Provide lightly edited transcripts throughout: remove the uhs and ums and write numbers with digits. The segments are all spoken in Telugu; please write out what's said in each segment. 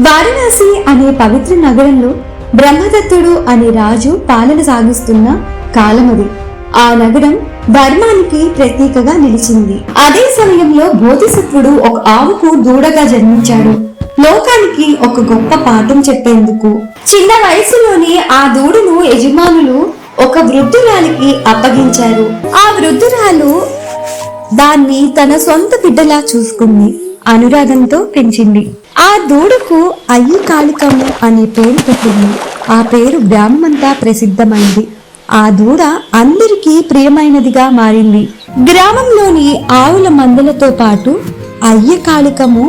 వారణాసి అనే పవిత్ర నగరంలో బ్రహ్మదత్తుడు అనే రాజు పాలన సాగిస్తున్న కాలమది. ఆ నగరం ధర్మానికి ప్రతీకగా నిలిచింది. అదే సమయంలో బోధిసత్వుడు ఒక ఆవుకు దూడగా జన్మించాడు. లోకానికి ఒక గొప్ప పాఠం చెప్పేందుకు. చిన్న వయసులోనే ఆ దూడను యజమానులు ఒక వృద్ధురాలికి అప్పగించారు. ఆ వృద్ధురాలు దాన్ని తన సొంత బిడ్డలా చూసుకుంది, అనురాగంతో పెంచింది. ఆ దూడకు అయ్యి కాళికము అనే పేరు పెట్టింది. ఆ పేరు గ్రామమంతా ప్రసిద్ధమైంది. ఆ దూడ అందరికీ ప్రియమైనదిగా మారింది. గ్రామంలోని ఆవుల మందలతో పాటు అయ్య కాళికము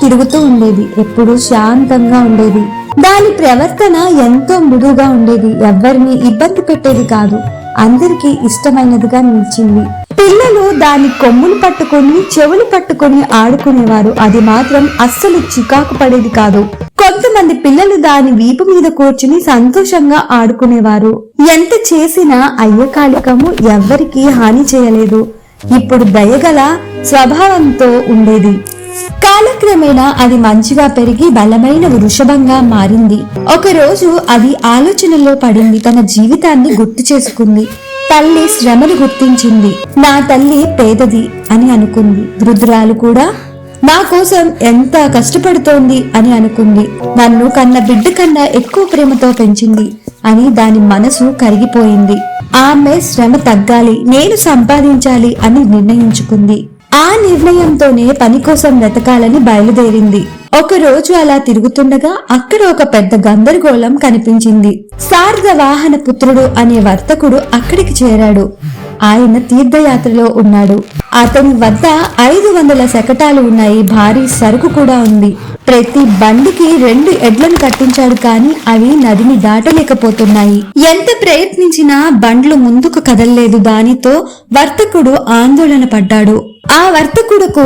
తిరుగుతూ ఉండేది. ఎప్పుడూ శాంతంగా ఉండేది. దాని ప్రవర్తన ఎంతో మృదువుగా ఉండేది. ఎవ్వరిని ఇబ్బంది పెట్టేది కాదు. అందరికీ ఇష్టమైనదిగా నిలిచింది. పిల్లలు దాని కొమ్ములు పట్టుకొని చెవులు పట్టుకొని ఆడుకునేవారు. అది మాత్రం అస్సలు చికాకు పడేది కాదు. కొంతమంది పిల్లలు దాని వీపు మీద కూర్చుని సంతోషంగా ఆడుకునేవారు. ఎంత చేసినా అయ్య కాళికము ఎవ్వరికీ హాని చేయలేదు. ఇప్పుడు దయగల స్వభావంతో ఉండేది. కాలక్రమేణా అది మంచిగా పెరిగి బలమైన వృషభంగా మారింది. ఒకరోజు అది ఆలోచనలో పడింది. తన జీవితాన్ని గుర్తు చేసుకుంది. తల్లి శ్రమను గుర్తించింది. నా తల్లి పేదది అని అనుకుంది. వృద్ధురాలు కూడా నా కోసం ఎంత కష్టపడుతోంది అని అనుకుంది. నన్ను కన్న బిడ్డ కన్నా ఎక్కువ ప్రేమతో పెంచింది అని దాని మనసు కరిగిపోయింది. ఆమె శ్రమ తగ్గాలి, నేను సంపాదించాలి అని నిర్ణయించుకుంది. ఆ నిర్ణయంతోనే పని కోసం వెతకాలని బయలుదేరింది. ఒకరోజు అలా తిరుగుతుండగా అక్కడ ఒక పెద్ద గందరగోళం కనిపించింది. శారద వాహన పుత్రుడు అనే వర్తకుడు అక్కడికి చేరాడు. ఆయన తీర్థయాత్రలో ఉన్నాడు. అతని వద్ద 500 శకటాలు ఉన్నాయి. భారీ సరుకు కూడా ఉంది. ప్రతి బండికి 2 ఎడ్లను కట్టించాడు, కానీ అవి నదిని దాటలేకపోతున్నాయి. ఎంత ప్రయత్నించినా బండ్లు ముందుకు కదలలేదు. దానితో వర్తకుడు ఆందోళన పడ్డాడు. ఆ వర్తకుడుకు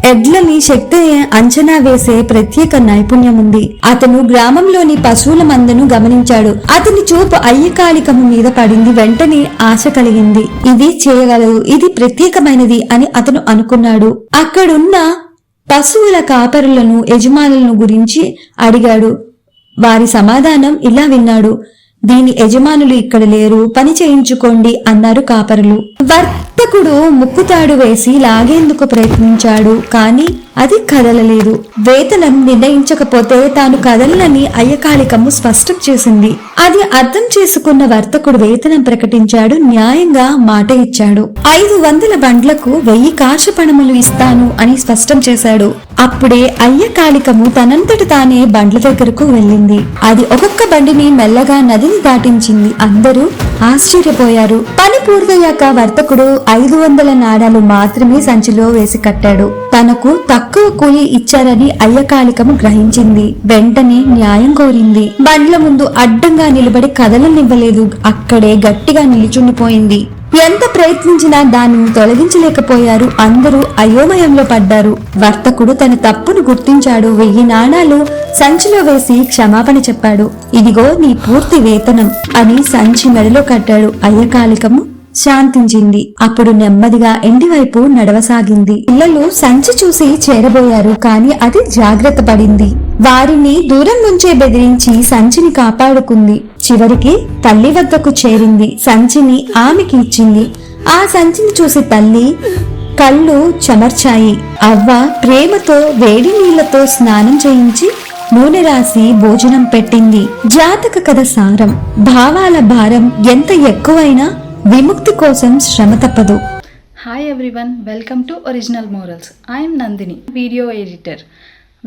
ఎడ్లని శక్తి అంచనా వేసే ప్రత్యేక నైపుణ్యం ఉంది. అతను గ్రామంలోని పశువుల మందను గమనించాడు. అతని చూపు అయ్య కాళికము మీద పడింది. వెంటనే ఆశ కలిగింది. ఇది చేయగలదు, ఇది ప్రత్యేకమైనది అని అతను అనుకున్నాడు. అక్కడున్న పశువుల కాపరులను, యజమానులను గురించి అడిగాడు. వారి సమాధానం ఇలా విన్నాడు: దీని యజమానులు ఇక్కడ లేరు, పని చేయించుకోండి అన్నారు కాపరులు. వర్తకుడు ముక్కుతాడు వేసి లాగేందుకు ప్రయత్నించాడు, కానీ అది కదలలేదు. వేతనం నిర్ణయించకపోతే తాను కదలనని అయ్యకాళికము స్పష్టం చేసింది. అది అర్థం చేసుకున్న వర్తకుడు వేతనం ప్రకటించాడు. న్యాయంగా మాట ఇచ్చాడు. 500 బండ్లకు 1000 కాశపణములు ఇస్తాను అని స్పష్టం చేశాడు. అప్పుడే అయ్యకాళికము తనంతట తానే బండ్ల దగ్గరకు వెళ్ళింది. అది ఒక్కొక్క బండిని మెల్లగా నదిని దాటించింది. అందరూ ఆశ్చర్యపోయారు. పని పూర్తయ్యాక వర్తకుడు 500 నాణాలు మాత్రమే సంచిలో వేసి కట్టాడు. తనకు తక్కువ కూలి ఇచ్చారని అయ్యకాళికము గ్రహించింది. వెంటనే న్యాయం కోరింది. బండ్ల ముందు అడ్డంగా నిలబడి కదలనివ్వలేదు. అక్కడే గట్టిగా నిలిచుండిపోయింది. ఎంత ప్రయత్నించినా దానిని తొలగించలేకపోయారు. అందరూ అయోమయంలో పడ్డారు. వర్తకుడు తన తప్పును గుర్తించాడు. 1000 నాణాలు సంచిలో వేసి క్షమాపణ చెప్పాడు. ఇదిగో నీ పూర్తి వేతనం అని సంచి మెడలో కట్టాడు. అయ్యకాళికము శాంతించింది. అప్పుడు నెమ్మదిగా ఇంటి వైపు నడవసాగింది. పిల్లలు సంచి చూసి చేరబోయారు, కానీ అది జాగ్రత్త పడింది. వారిని దూరం నుంచే బెదిరించి సంచిని కాపాడుకుంది. చివరికి తల్లి వద్దకు చేరింది. సంచిని ఆమెకి ఇచ్చింది. ఆ సంచిని చూసి తల్లి కళ్ళు చెమర్చాయి. అవ్వ ప్రేమతో వేడి నీళ్లతో స్నానం చేయించి నూనె రాసి భోజనం పెట్టింది. జాతక కథ సారం: భావాల భారం ఎంత ఎక్కువైనా విముక్తి కోసం శ్రమ తప్పదు. Hi everyone, welcome to original morals. I'm Nandini, video editor.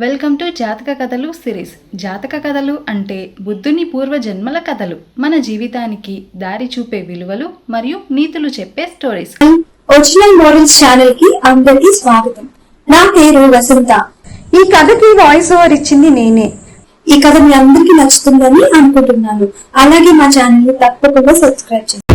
Welcome to జాతక కథలు సిరీస్. జాతక కథలు అంటే బుద్ధుని పూర్వజన్మల కథలు, మన జీవితానికి దారి చూపే విలువలు మరియు నీతులు చెప్పే స్టోరీస్. ఒరిజినల్ మోరల్స్ ఛానల్ కి అందరికీ స్వాగతం. నా పేరు వసంత. ఈ కథకి వాయిస్ ఓవర్ ఇచ్చింది నేనే. ఈ కథ మీ అందరికీ నచ్చుతుందని అనుకుంటున్నాను. అలాగే మా ఛానల్ ని తప్పకుండా సబ్స్క్రైబ్ చేయండి.